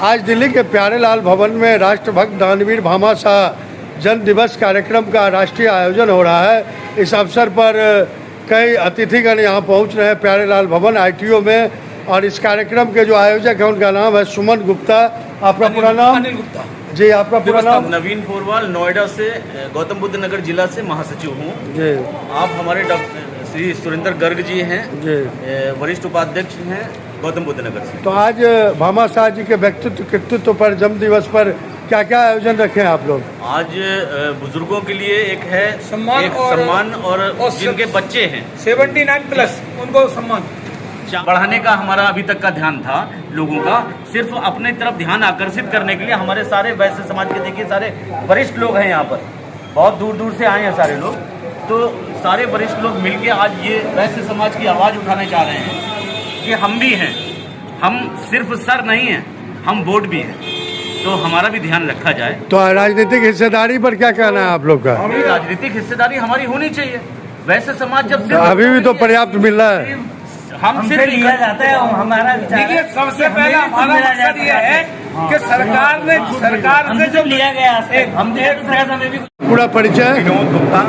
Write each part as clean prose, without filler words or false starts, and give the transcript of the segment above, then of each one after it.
आज दिल्ली के प्यारेलाल भवन में राष्ट्रभक्त दानवीर भामाशाह जन्म दिवस कार्यक्रम का राष्ट्रीय आयोजन हो रहा है। इस अवसर पर कई अतिथिगण यहाँ पहुँच रहे हैं प्यारेलाल भवन ITO में, और इस कार्यक्रम के जो आयोजक हैं उनका नाम है सुमन गुप्ता। आपका पूरा नाम? अनिल गुप्ता जी। आपका पूरा नाम? नवीन पोरवाल, नोएडा से, गौतम बुद्ध नगर जिला से महासचिव हूँ जी। आप हमारे डॉक्टर श्री सुरेंद्र गर्ग जी हैं जी, वरिष्ठ उपाध्यक्ष हैं गौतम बुद्ध नगर से। तो आज भामाशाह जी के व्यक्तित्व कृतित्व पर जन्म दिवस पर क्या क्या आयोजन रखे हैं आप लोग? आज बुजुर्गों के लिए एक है सम्मान और जिनके बच्चे हैं 79+ उनको सम्मान बढ़ाने का हमारा अभी तक का ध्यान था लोगों का, सिर्फ अपने तरफ ध्यान आकर्षित करने के लिए। हमारे सारे वैश्य समाज के देखिए सारे वरिष्ठ लोग हैं यहाँ पर, बहुत दूर दूर से आए हैं सारे लोग, तो सारे वरिष्ठ लोग मिलके आज ये वैश्य समाज की आवाज़ उठाने चाह रहे हैं कि हम भी हैं, हम सिर्फ सर नहीं हैं, हम बोर्ड भी हैं, तो हमारा भी ध्यान रखा जाए। तो राजनीतिक हिस्सेदारी पर क्या कहना है आप लोग का? राजनीतिक हिस्सेदारी हमारी होनी चाहिए। वैश्य समाज जब अभी भी तो पर्याप्त मिल रहा है, हम सिर्फ लिया जाता है हमारा। देखिए सबसे पहला हमारा मकसद ये है कि सरकार से जो लिया गया हम भी। पूरा परिचय? विनोद गुप्ता,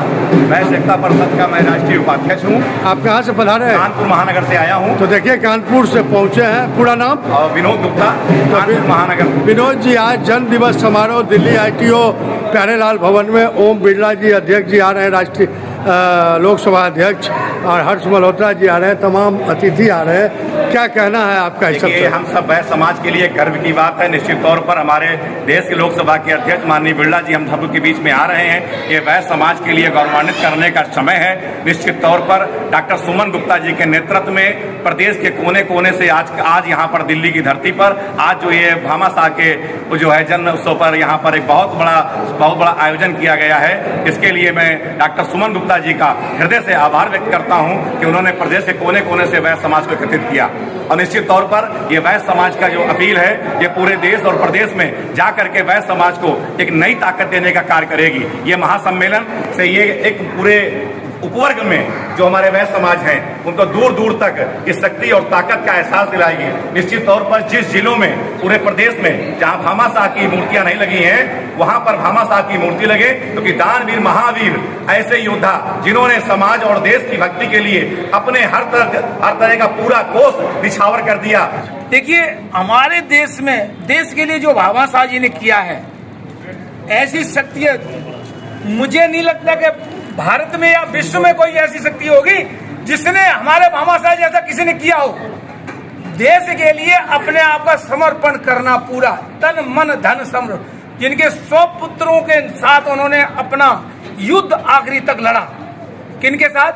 वैश्य एकता परिषद का मैं राष्ट्रीय उपाध्यक्ष हूँ। आप कहाँ से पधारे हैं? कानपुर महानगर से आया हूँ। तो देखिए कानपुर से पहुँचे हैं। पूरा नाम? विनोद गुप्ता, कानपुर महानगर। विनोद जी, आज जन्म दिवस समारोह दिल्ली ITO प्यारेलाल भवन में ओम बिरला जी अध्यक्ष जी आ रहे हैं, राष्ट्रीय लोकसभा अध्यक्ष, और हर्ष मल्होत्रा जी आ रहे हैं, तमाम अतिथि आ रहे हैं। क्या कहना है आपका इस सबसे? हम सब वैश्य समाज के लिए गर्व की बात है। निश्चित तौर पर हमारे देश के लोकसभा के अध्यक्ष माननीय बिरला जी हम सब के बीच में आ रहे हैं। ये वैश्य समाज के लिए गौरवान्वित करने का समय है। निश्चित तौर पर डॉक्टर सुमन गुप्ता जी के नेतृत्व में प्रदेश के कोने कोने से आज यहाँ पर दिल्ली की धरती पर आज जो ये भामाशाह के जो है जन्म उत्सव पर यहाँ पर एक बहुत बड़ा आयोजन किया गया है। इसके लिए मैं डॉक्टर सुमन गुप्ता जी का हृदय से आभार व्यक्त करता हूँ कि उन्होंने प्रदेश के कोने कोने से वैश्य समाज को एकत्रित किया। और निश्चित तौर पर ये वैश्य समाज का जो अपील है ये पूरे देश और प्रदेश में जा करके वैश्य समाज को एक नई ताकत देने का कार्य करेगी। ये महासम्मेलन से ये एक पूरे उपवर्ग में जो हमारे वैश्य समाज हैं उनको दूर दूर तक इस शक्ति और ताकत का एहसास दिलाएगी। निश्चित तौर पर जिस जिलों में पूरे प्रदेश में जहां भामाशाह की मूर्तियां नहीं लगी हैं वहां पर भामाशाह की मूर्ति लगे, क्योंकि दानवीर महावीर ऐसे योद्धा जिन्होंने समाज और देश की भक्ति के लिए अपने हर तरह का पूरा कोष निछावर कर दिया। देखिए हमारे देश में देश के लिए जो भामाशाह जी ने किया है, ऐसी शक्तियां मुझे नहीं लगता कि भारत में या विश्व में कोई ऐसी शक्ति होगी जिसने हमारे भामाशाह जैसा किसी ने किया हो। देश के लिए अपने आप का समर्पण करना, पूरा तन मन धन समर्पण, जिनके 100 पुत्रों के साथ उन्होंने अपना युद्ध आखिरी तक लड़ा। किनके साथ?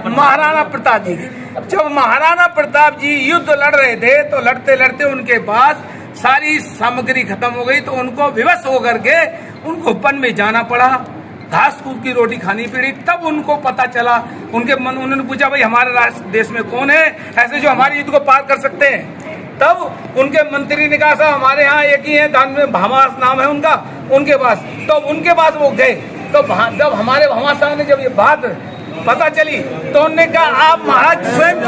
महाराणा प्रताप जी। जब महाराणा प्रताप जी युद्ध लड़ रहे थे तो लड़ते लड़ते उनके पास सारी सामग्री खत्म हो गई, तो उनको विवश होकर के उनको वन में जाना पड़ा, घास फूस की रोटी खानी पड़ी। तब उनको पता चला, उन्होंने पूछा भाई हमारे देश में कौन है ऐसे जो हमारे युद्ध को पार कर सकते हैं। तब उनके मंत्री ने कहा साहब हमारे यहाँ एक ही है, भामास नाम है उनका, उनके पास। तो उनके पास वो गए, तो जब हमारे भामाशाह ने जब ये बात पता चली तो उन्होंने कहा आप महाराज स्वयं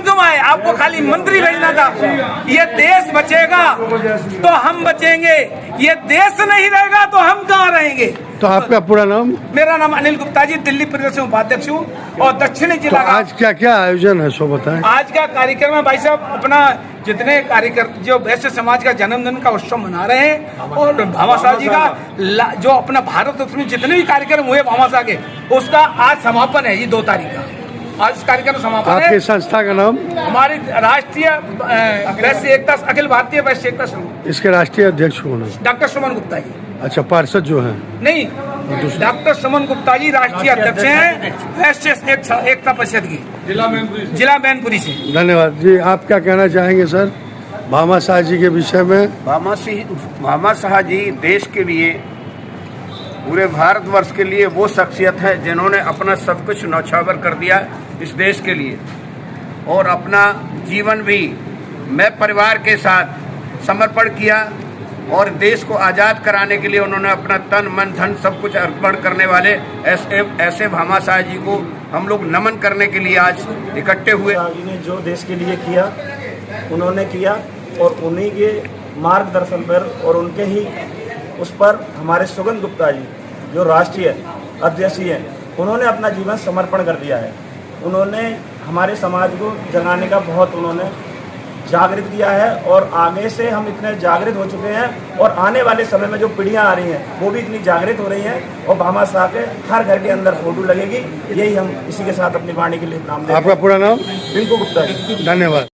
क्यों आए, आपको खाली मंत्री भेजना था। ये देश बचेगा तो हम बचेंगे, ये देश नहीं रहेगा तो हम कहाँ रहेंगे। तो आपका पूरा नाम? मेरा नाम अनिल गुप्ता जी, दिल्ली प्रदेश में उपाध्यक्ष हूँ और दक्षिणी जिला। तो आज क्या क्या आयोजन है सो बताएं? आज का कार्यक्रम है भाई साहब, अपना जितने कार्यक्रम जो वैश्य समाज का जन्मदिन का उत्सव मना रहे हैं, और भामाशाह जी का जो अपना भारत उसमें जितने भी कार्यक्रम हुए भामाशाह के, उसका आज समापन है। ये 2 तारीख का आज कार्यक्रम समापन है। आपकी संस्था का नाम? हमारी राष्ट्रीय वैश्य एकता, अखिल भारतीय वैश्य एकता संघ। इसके राष्ट्रीय अध्यक्ष कौन है? डॉक्टर सुमन गुप्ता जी। अच्छा, पार्षद जो है? नहीं, डॉक्टर सुमन गुप्ता जी राष्ट्रीय अध्यक्ष हैं वैश्य एकता परिषद की, जिला मैनपुरी से। धन्यवाद जी। आप क्या कहना चाहेंगे सर भामाशाह जी के विषय में? भामाशाह जी देश के लिए, पूरे भारतवर्ष के लिए वो शख्सियत है जिन्होंने अपना सब कुछ न्यौछावर कर दिया इस देश के लिए, और अपना जीवन भी मैं परिवार के साथ समर्पण किया, और देश को आज़ाद कराने के लिए उन्होंने अपना तन मन धन सब कुछ अर्पण करने वाले ऐसे भामाशाह जी को हम लोग नमन करने के लिए आज इकट्ठे हुए। ने जो देश के लिए किया उन्होंने किया और उन्हीं के मार्गदर्शन पर और उनके ही उस पर हमारे सुगंध गुप्ता जी जो राष्ट्रीय अध्यक्ष हैं, उन्होंने अपना जीवन समर्पण कर दिया है। उन्होंने हमारे समाज को जगाने का बहुत उन्होंने जागृत किया है और आगे से हम इतने जागृत हो चुके हैं और आने वाले समय में जो पीढ़ियां आ रही हैं वो भी इतनी जागृत हो रही हैं और भामा शाह के हर घर के अंदर फोटो लगेगी। यही हम इसी के साथ अपनी वाणी के लिए नाम देते हैं। आपका पूरा नाम? रिंकू गुप्ता जी। धन्यवाद।